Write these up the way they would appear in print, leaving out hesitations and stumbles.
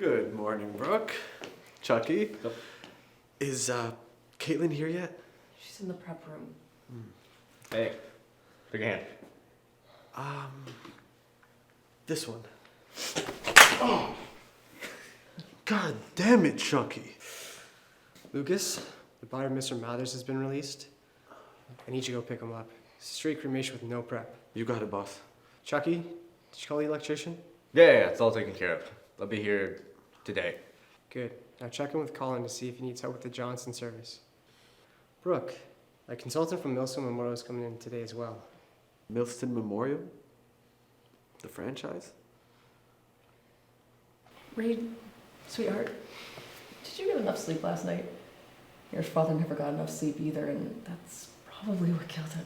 Good morning, Brooke. Chuckie. Yep. Is Caitlin here yet? She's in the prep room. Hey, take a hand. This one. Oh! God damn it, Chuckie. Lucas, the body of Mr. Mathers has been released. I need you to go pick him up. Straight cremation with no prep. You got it, boss. Chuckie, did you call the electrician? Yeah, it's all taken care of. I'll be here today. Good. Now check in with Colin to see if he needs help with the Johnson service. Brooke, a consultant from Millstone Memorial is coming in today as well. Millstone Memorial? The franchise? Reed, sweetheart, did you get enough sleep last night? Your father never got enough sleep either, and that's probably what killed him.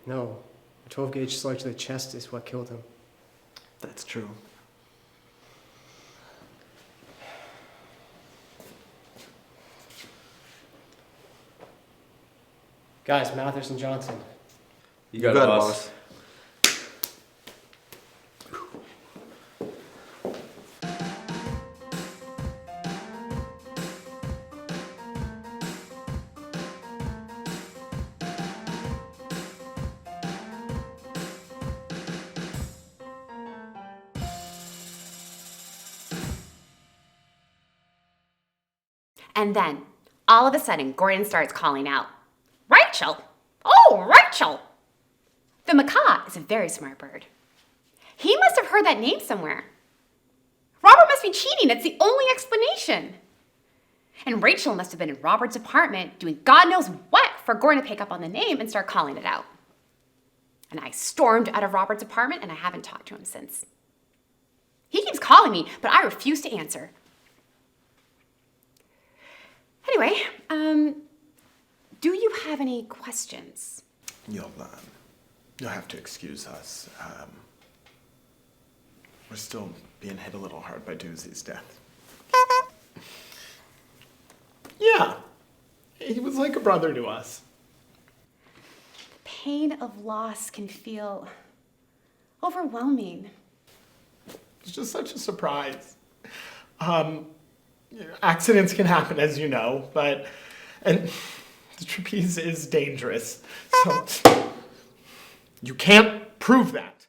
No, a 12-gauge slug to the chest is what killed him. That's true. Guys, Mathers and Johnson. You got it, boss. And then, all of a sudden, Gordon starts calling out, "Rachel! Oh, Rachel!" The macaw is a very smart bird. He must have heard that name somewhere. Robert must be cheating. That's the only explanation. And Rachel must have been in Robert's apartment doing God knows what for Gordon to pick up on the name and start calling it out. And I stormed out of Robert's apartment and I haven't talked to him since. He keeps calling me, but I refuse to answer. Anyway, do you have any questions? You'll have to excuse us. We're still being hit a little hard by Doozy's death. Yeah, he was like a brother to us. The pain of loss can feel overwhelming. It's just such a surprise. Accidents can happen, as you know, and the trapeze is dangerous, so you can't prove that.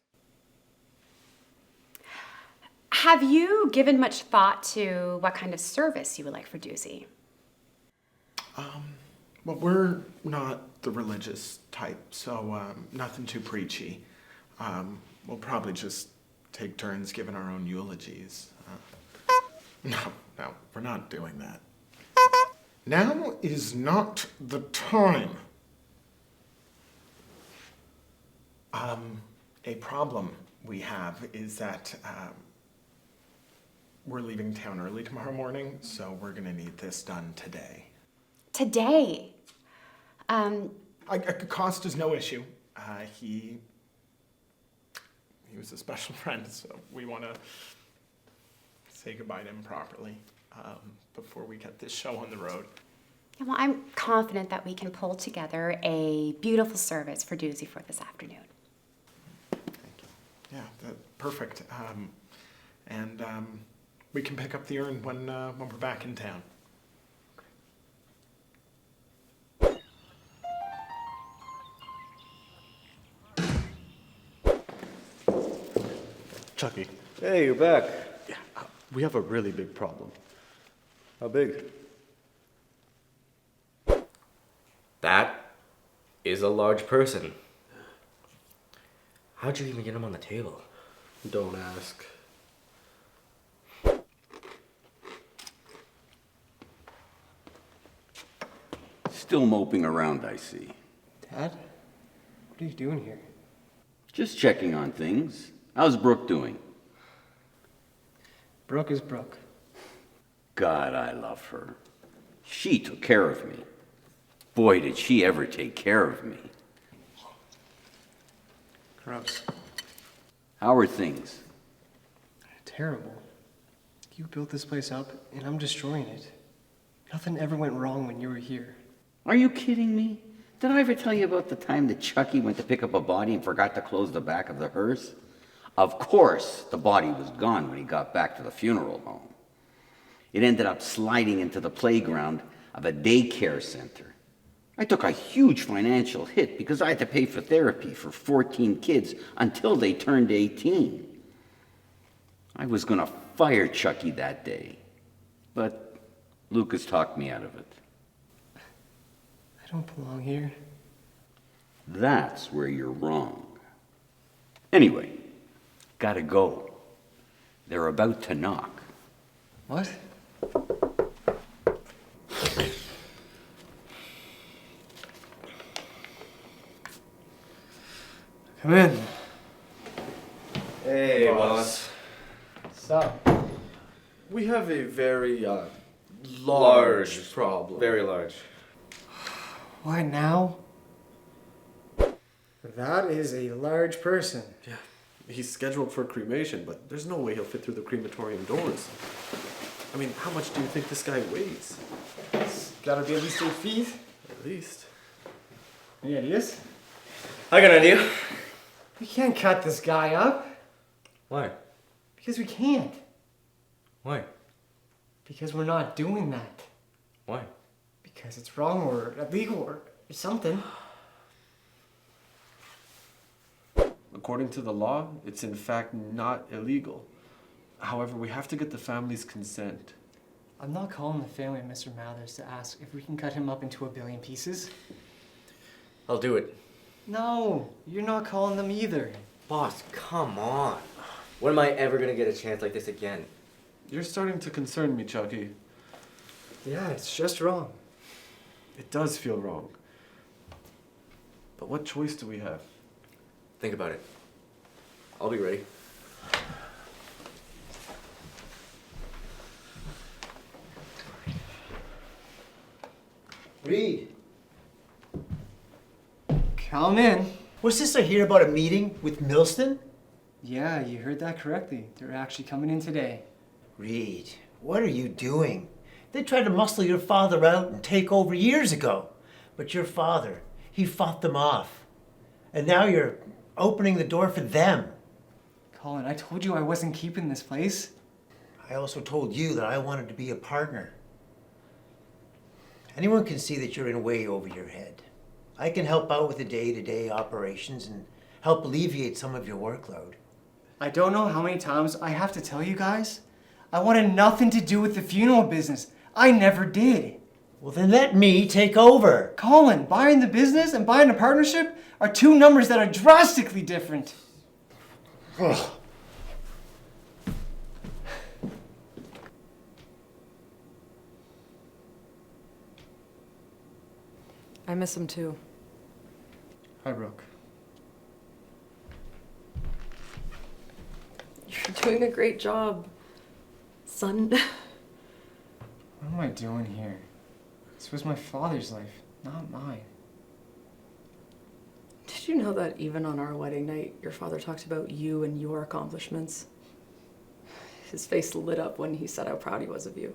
Have you given much thought to what kind of service you would like for Doozy? Well, we're not the religious type, so nothing too preachy. We'll probably just take turns giving our own eulogies. No, we're not doing that. Now is not the time. A problem we have is that we're leaving town early tomorrow morning, so we're gonna need this done today. Today? Cost is no issue. He was a special friend, so we want to say goodbye to him properly before we get this show on the road. Yeah, well, I'm confident that we can pull together a beautiful service for Doozy for this afternoon. Thank you. Yeah, perfect. And we can pick up the urn when we're back in town. Chuckie. Hey, you're back. Yeah, we have a really big problem. How big? That is a large person. How'd you even get him on the table? Don't ask. Still moping around, I see. Dad? What are you doing here? Just checking on things. How's Brooke doing? Brooke is Brooke. God, I love her. She took care of me. Boy, did she ever take care of me. Gross. How are things? Terrible. You built this place up, and I'm destroying it. Nothing ever went wrong when you were here. Are you kidding me? Did I ever tell you about the time that Chuckie went to pick up a body and forgot to close the back of the hearse? Of course, the body was gone when he got back to the funeral home. It ended up sliding into the playground of a daycare center. I took a huge financial hit because I had to pay for therapy for 14 kids until they turned 18. I was going to fire Chuckie that day, but Lucas talked me out of it. I don't belong here. That's where you're wrong. Anyway, gotta go. They're about to knock. What? Come in. Hey, boss. Sup? We have a very large problem. Very large. What now? That is a large person. Yeah, he's scheduled for cremation, but there's no way he'll fit through the crematorium doors. I mean, how much do you think this guy weighs? It's gotta be at least 8 feet. At least. Any ideas? I got an idea. We can't cut this guy up. Why? Because we can't. Why? Because we're not doing that. Why? Because it's wrong or illegal or something. According to the law, it's in fact not illegal. However, we have to get the family's consent. I'm not calling the family of Mr. Mathers to ask if we can cut him up into 1 billion pieces. I'll do it. No, you're not calling them either. Boss, come on. When am I ever gonna get a chance like this again? You're starting to concern me, Chuckie. Yeah, it's just wrong. It does feel wrong. But what choice do we have? Think about it. I'll be ready. Reed, Come in. what's this I hear about a meeting with Milston? Yeah, you heard that correctly. They're actually coming in today. Reed, what are you doing? They tried to muscle your father out and take over years ago. But your father, he fought them off. And now you're opening the door for them. Colin, I told you I wasn't keeping this place. I also told you that I wanted to be a partner. Anyone can see that you're in way over your head. I can help out with the day-to-day operations and help alleviate some of your workload. I don't know how many times I have to tell you guys. I wanted nothing to do with the funeral business. I never did. Well, then let me take over. Colin, buying the business and buying a partnership are two numbers that are drastically different. Ugh. I miss him too. Hi, Brooke. You're doing a great job, son. What am I doing here? This was my father's life, not mine. Did you know that even on our wedding night, your father talked about you and your accomplishments? His face lit up when he said how proud he was of you.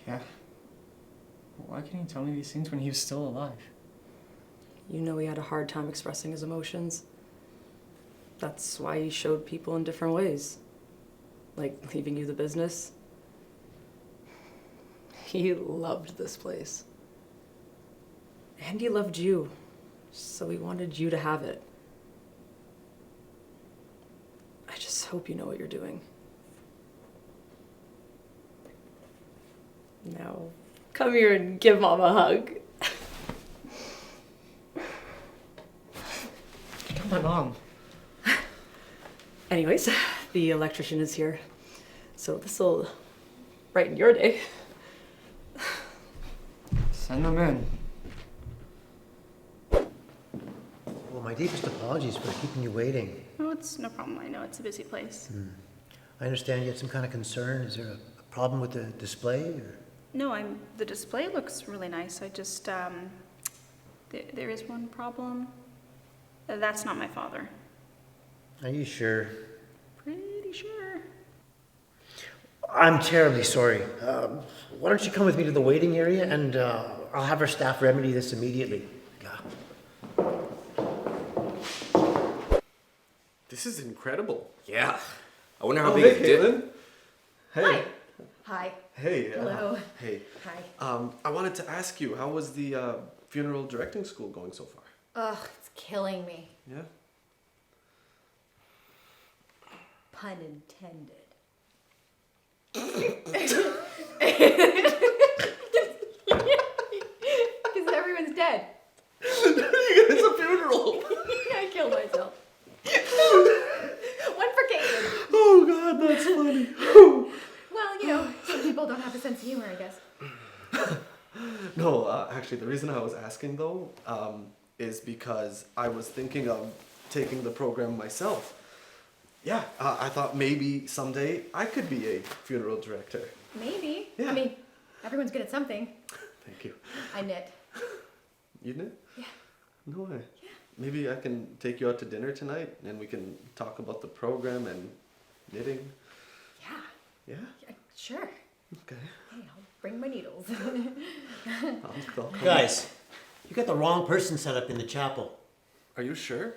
Yeah. Why couldn't he tell me these things when he was still alive? You know he had a hard time expressing his emotions. That's why he showed people in different ways. Like leaving you the business. He loved this place. And he loved you. So he wanted you to have it. I just hope you know what you're doing. Now, come here and give Mom a hug. Tell my mom. Anyways, the electrician is here. So this'll brighten your day. Send them in. Well, my deepest apologies for keeping you waiting. Oh, it's no problem. I know it's a busy place. I understand you had some kind of concern. Is there a problem with the display? Or? No, the display looks really nice. I just, there is one problem. That's not my father. Are you sure? Pretty sure. I'm terribly sorry. Why don't you come with me to the waiting area and I'll have our staff remedy this immediately. This is incredible. Yeah. I wonder how Oh, big hey, it did. Caitlin. Hey. Hi. Hey. Hello. Hey. Hi. I wanted to ask you, how was the funeral directing school going so far? Ugh, it's killing me. Yeah? Pun intended. Because everyone's dead. It's a funeral! I killed myself. One for Caitlin. Oh god, that's funny. Well, you know, some people don't have a sense of humor, I guess. No, actually, the reason I was asking though, is because I was thinking of taking the program myself. Yeah, I thought maybe someday I could be a funeral director. Maybe. Yeah. I mean, everyone's good at something. Thank you. I knit. You knit? Yeah. No way. Yeah. Maybe I can take you out to dinner tonight and we can talk about the program and knitting. Yeah. Yeah? Yeah, sure. Okay. Hey, I'll bring my needles. I'll come. Guys, you got the wrong person set up in the chapel. Are you sure?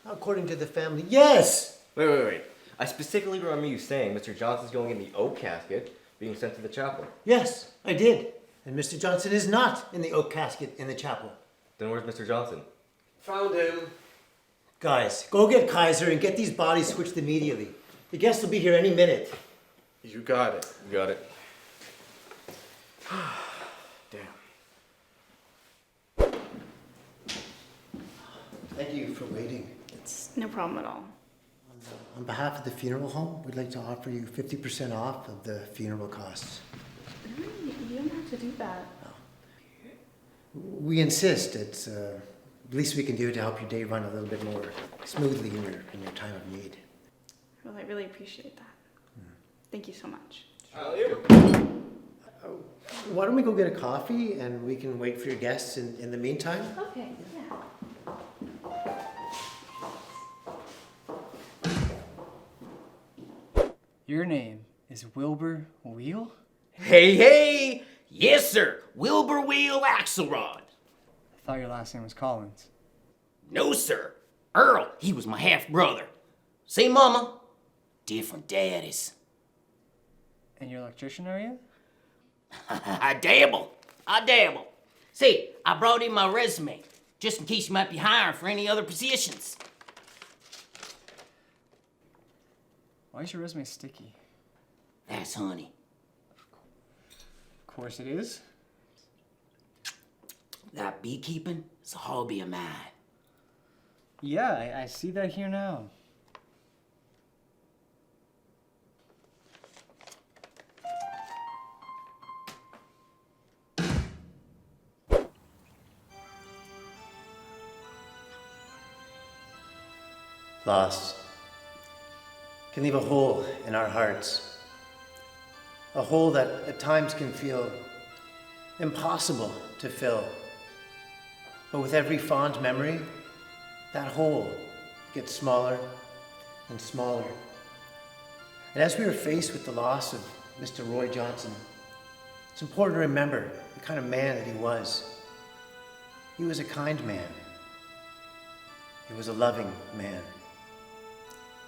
According to the family, yes! Wait. I specifically remember you saying Mr. Johnson's going in the oak casket, being sent to the chapel. Yes, I did. And Mr. Johnson is not in the oak casket in the chapel. Then where's Mr. Johnson? Found him. Guys, go get Kaiser and get these bodies switched immediately. The guests will be here any minute. You got it. You got it. Damn. Thank you for waiting. It's no problem at all. On behalf of the funeral home, we'd like to offer you 50% off of the funeral costs. You don't have to do that. We insist. It's the least we can do to help your day run a little bit more smoothly in your time of need. Well, I really appreciate that. Thank you so much. Why don't we go get a coffee and we can wait for your guests in the meantime? Okay, yeah. Your name is Wilbur Wheel? Hey! Yes, sir. Wilbur Wheel Axelrod. I thought your last name was Collins. No, sir. Earl, he was my half-brother. Same mama, different daddies. And you're an electrician, are you? I dabble. See, I brought in my resume, just in case you might be hiring for any other positions. Why is your resume sticky? That's honey. Of course it is. That beekeeping is a hobby of mine. Yeah, I see that here now. Loss can leave a hole in our hearts. A hole that at times can feel impossible to fill. But with every fond memory, that hole gets smaller and smaller. And as we are faced with the loss of Mr. Roy Johnson, it's important to remember the kind of man that he was. He was a kind man. He was a loving man.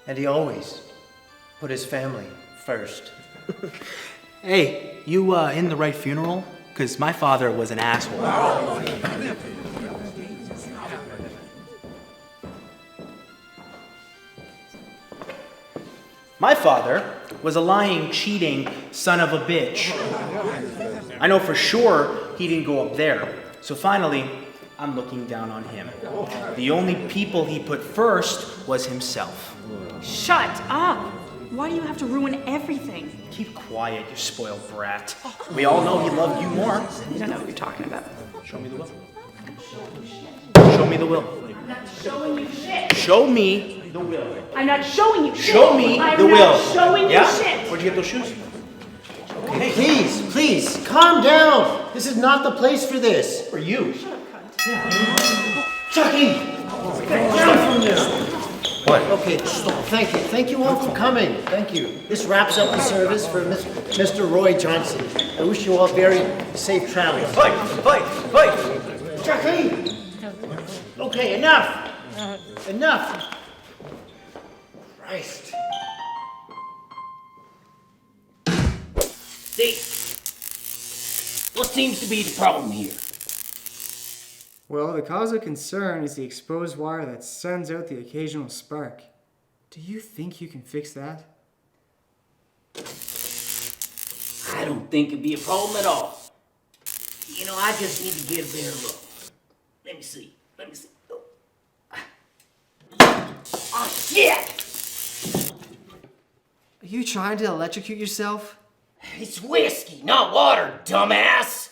And he always put his family first. Hey, you in the right funeral? Because my father was an asshole. My father was a lying, cheating son of a bitch. I know for sure he didn't go up there. So finally, I'm looking down on him. The only people he put first was himself. Shut up! Why do you have to ruin everything? Keep quiet, you spoiled brat. We all know he loved you more. You don't know what you're talking about. Show me the will. Show me the will. I'm not showing you shit. Show me the will. I'm not showing you shit. Show me the will. I'm not showing you shit. Where'd you get those shoes? Okay, please, calm down. This is not the place for this. For you. Shut up, cunt. Chuckie! Get down from there. What? Okay, thank you. Thank you all for coming. Thank you. This wraps up the service for Mr. Roy Johnson. I wish you all very safe travels. Fight! Chuckie! Okay, enough. Enough. Christ. See, what seems to be the problem here? Well, the cause of concern is the exposed wire that sends out the occasional spark. Do you think you can fix that? I don't think it'd be a problem at all. You know, I just need to get a better look. Let me see. Oh, shit! Are you trying to electrocute yourself? It's whiskey, not water, dumbass!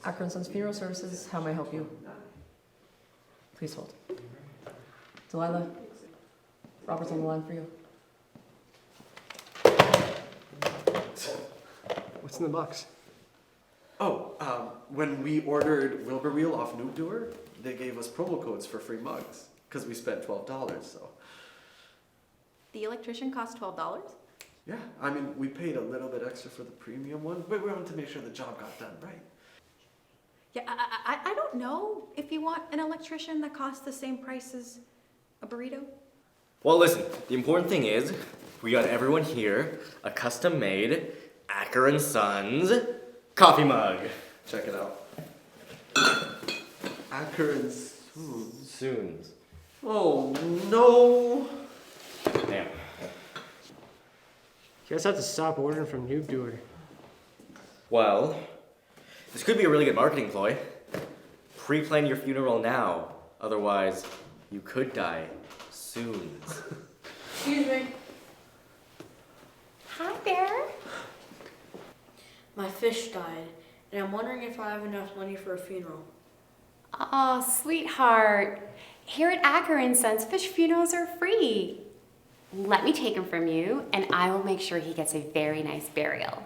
Acker & Sons Funeral Services, how may I help you? Please hold. Delilah, Robert's on the line for you. What's in the box? Oh, when we ordered Wilbur Wheel off Noob Doer, they gave us promo codes for free mugs, because we spent $12, so. The electrician cost $12? Yeah, I mean, we paid a little bit extra for the premium one, but we wanted to make sure the job got done right. Yeah, I don't know if you want an electrician that costs the same price as a burrito. Well, listen, the important thing is we got everyone here a custom-made Acker & Sons coffee mug. Check it out. Acker & Sons. Soons. Oh, no. Damn. You guys have to stop ordering from Noob Doer. Well, this could be a really good marketing ploy. Pre-plan your funeral now, otherwise you could die soon. Excuse me. Hi there. My fish died, and I'm wondering if I have enough money for a funeral. Oh, sweetheart. Here at Acker & Sons, fish funerals are free. Let me take him from you, and I will make sure he gets a very nice burial.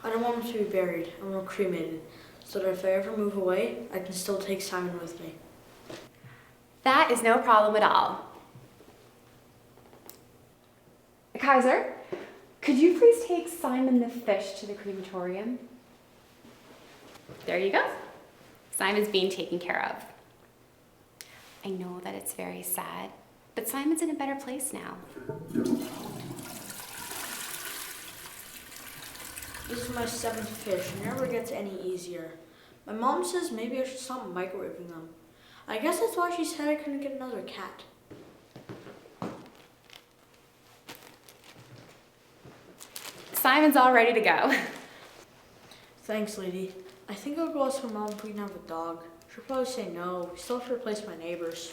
I don't want him to be buried. I want him cremated, so that if I ever move away, I can still take Simon with me. That is no problem at all. Kaiser, could you please take Simon the fish to the crematorium? There you go. Simon's being taken care of. I know that it's very sad, but Simon's in a better place now. This is my 7th fish. It never gets any easier. My mom says maybe I should stop microwaving them. I guess that's why she said I couldn't get another cat. Simon's all ready to go. Thanks, lady. I think I'll go ask my mom if we can have a dog. She'll probably say no. We still have to replace my neighbors.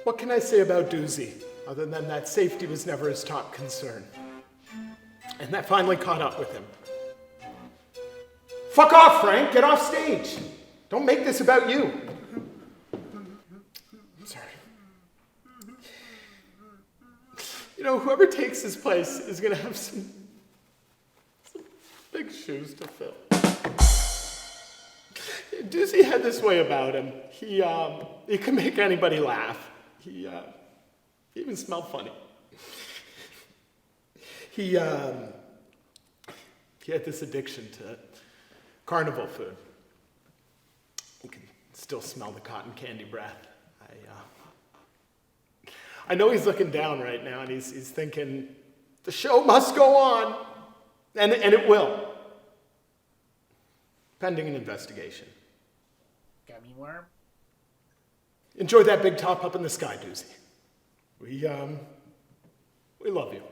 What can I say about Doozy, other than that safety was never his top concern? And that finally caught up with him. Fuck off, Frank! Get off stage! Don't make this about you! Sorry. You know, whoever takes his place is gonna have some big shoes to fill. Doozy had this way about him. He could make anybody laugh. He even smelled funny. He had this addiction to carnival food. You can still smell the cotton candy breath. I know he's looking down right now, and he's thinking, the show must go on, and it will, pending an investigation. Gummy worm? Enjoy that big top up in the sky, Doozy. We love you.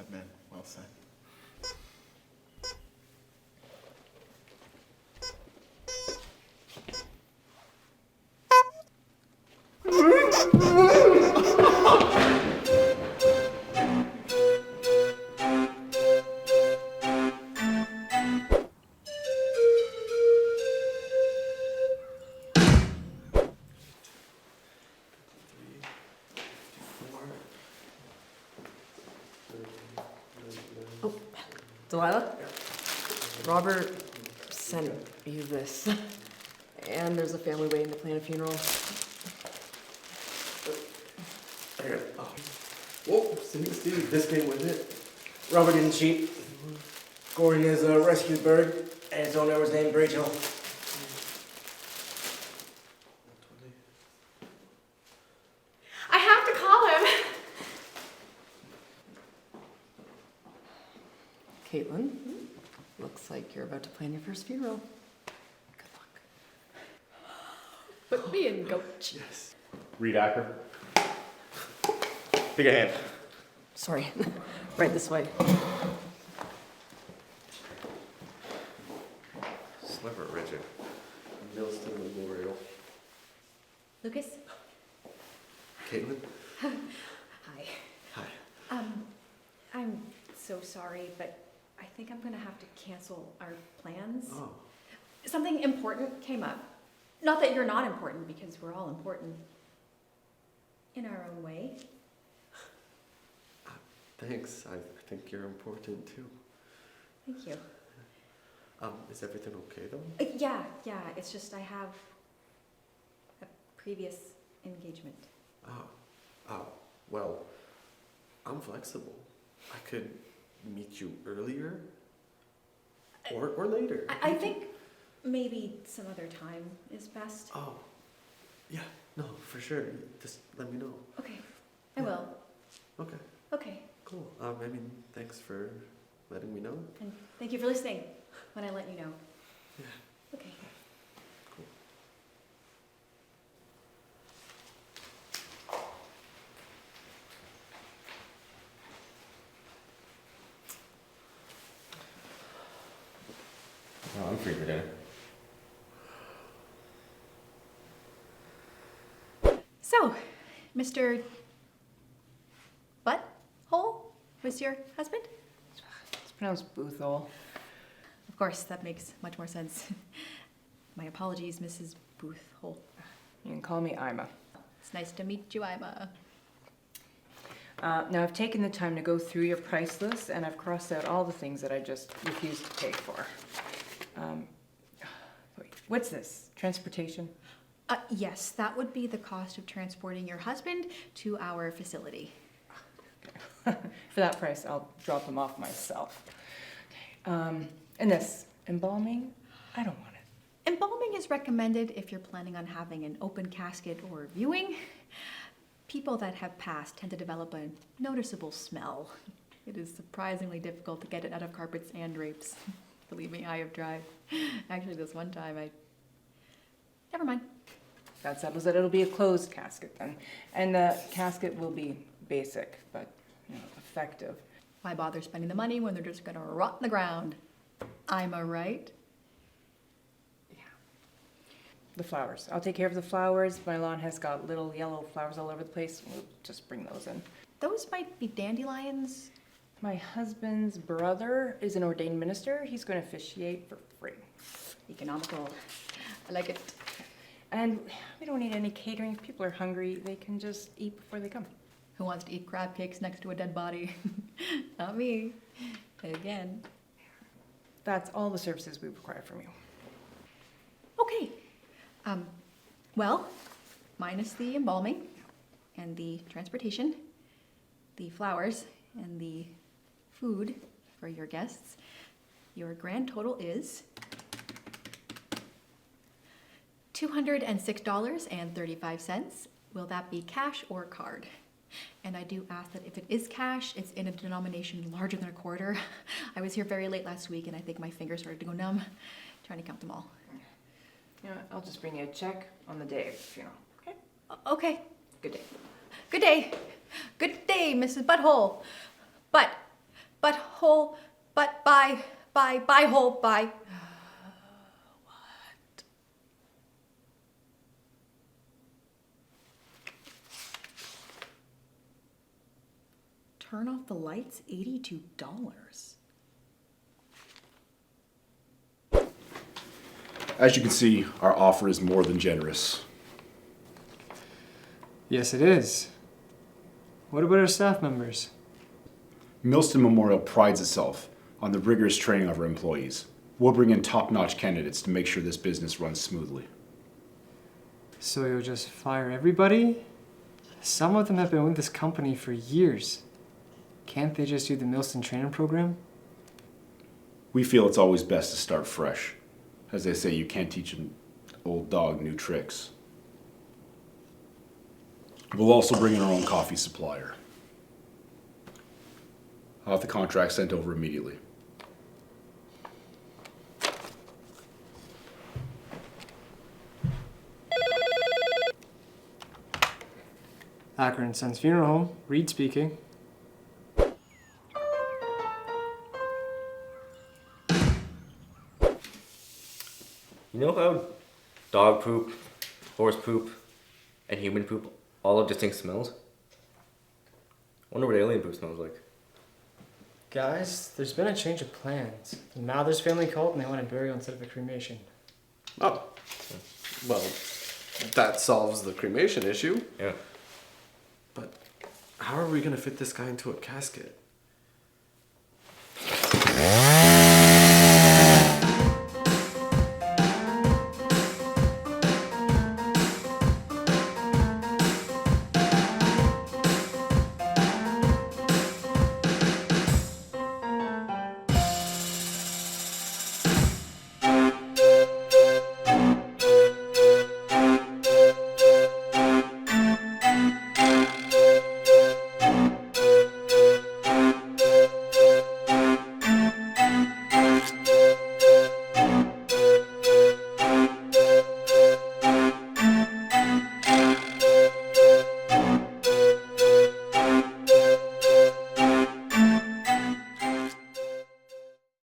said, man. Well said. Oh, Delilah? Robert sent you this. And there's a family waiting to plan a funeral. Oh. Whoa, Steve, this came with it. Robert didn't cheat. Gordon is a rescued bird, and his owner was named Rachel. I have to call him. Caitlin, looks like you're about to plan your first funeral. Good luck. Put me in, coach. Yes. Read Acker. Take a hand. Sorry. Right this way. Sliver Richard. Millstone Memorial. Lucas? Caitlin? Hi. Hi. I'm so sorry, but I think I'm gonna have to cancel our plans. Oh. Something important came up. Not that you're not important, because we're all important in our own way. Thanks. I think you're important too. Thank you. Is everything okay though? Yeah. It's just I have a previous engagement. Well, I'm flexible. I could meet you earlier or later. I think maybe some other time is best. Oh, yeah, no, for sure. Just let me know. Okay, I will. Okay, Okay, cool. Thanks for letting me know. and thank you for listening when I let you know. Yeah. Okay. Cool. Oh, I'm free for dinner. So, Mr. Butthole was your husband? It's pronounced Boothole. Of course, that makes much more sense. My apologies, Mrs. Boothole. You can call me Ima. It's nice to meet you, Ima. Now, I've taken the time to go through your price list, and I've crossed out all the things that I just refused to pay for. What's this? Transportation? Yes, that would be the cost of transporting your husband to our facility. For that price, I'll drop them off myself. Okay. And this, embalming? I don't want it. Embalming is recommended if you're planning on having an open casket or viewing. People that have passed tend to develop a noticeable smell. It is surprisingly difficult to get it out of carpets and drapes. Believe me, I have tried. Actually, this one time never mind. That settles it. It'll be a closed casket then. And the casket will be basic, but effective. Why bother spending the money when they're just gonna rot in the ground? I'm a right. The flowers. I'll take care of the flowers. My lawn has got little yellow flowers all over the place. We'll just bring those in. Those might be dandelions. My husband's brother is an ordained minister. He's going to officiate for free. Economical. I like it. And we don't need any catering. If people are hungry, they can just eat before they come. Who wants to eat crab cakes next to a dead body? Not me. Again. That's all the services we require from you. Okay. Well, minus the embalming and the transportation, the flowers, and the food for your guests, your grand total is $206.35. Will that be cash or card? And I do ask that if it is cash, it's in a denomination larger than a quarter. I was here very late last week and I think my fingers started to go numb trying to count them all. You know what? I'll just bring you a check on the day of the funeral. Okay? Okay. Good day. Good day. Good day, Mrs. Butthole. But butthole, but by hole, by. Turn off the lights, $82. As you can see, our offer is more than generous. Yes, it is. What about our staff members? Millston Memorial prides itself on the rigorous training of our employees. We'll bring in top-notch candidates to make sure this business runs smoothly. So you'll just fire everybody? Some of them have been with this company for years. Can't they just do the Millston training program? We feel it's always best to start fresh. As they say, you can't teach an old dog new tricks. We'll also bring in our own coffee supplier. I'll have the contract sent over immediately. Acker and Sons Funeral Home, Reed speaking. You know how dog poop, horse poop, and human poop all have distinct smells? I wonder what alien poop smells like. Guys, there's been a change of plans. The Mathers family called and they want a burial instead of a cremation. Oh. Well, that solves the cremation issue. Yeah. But how are we gonna fit this guy into a casket?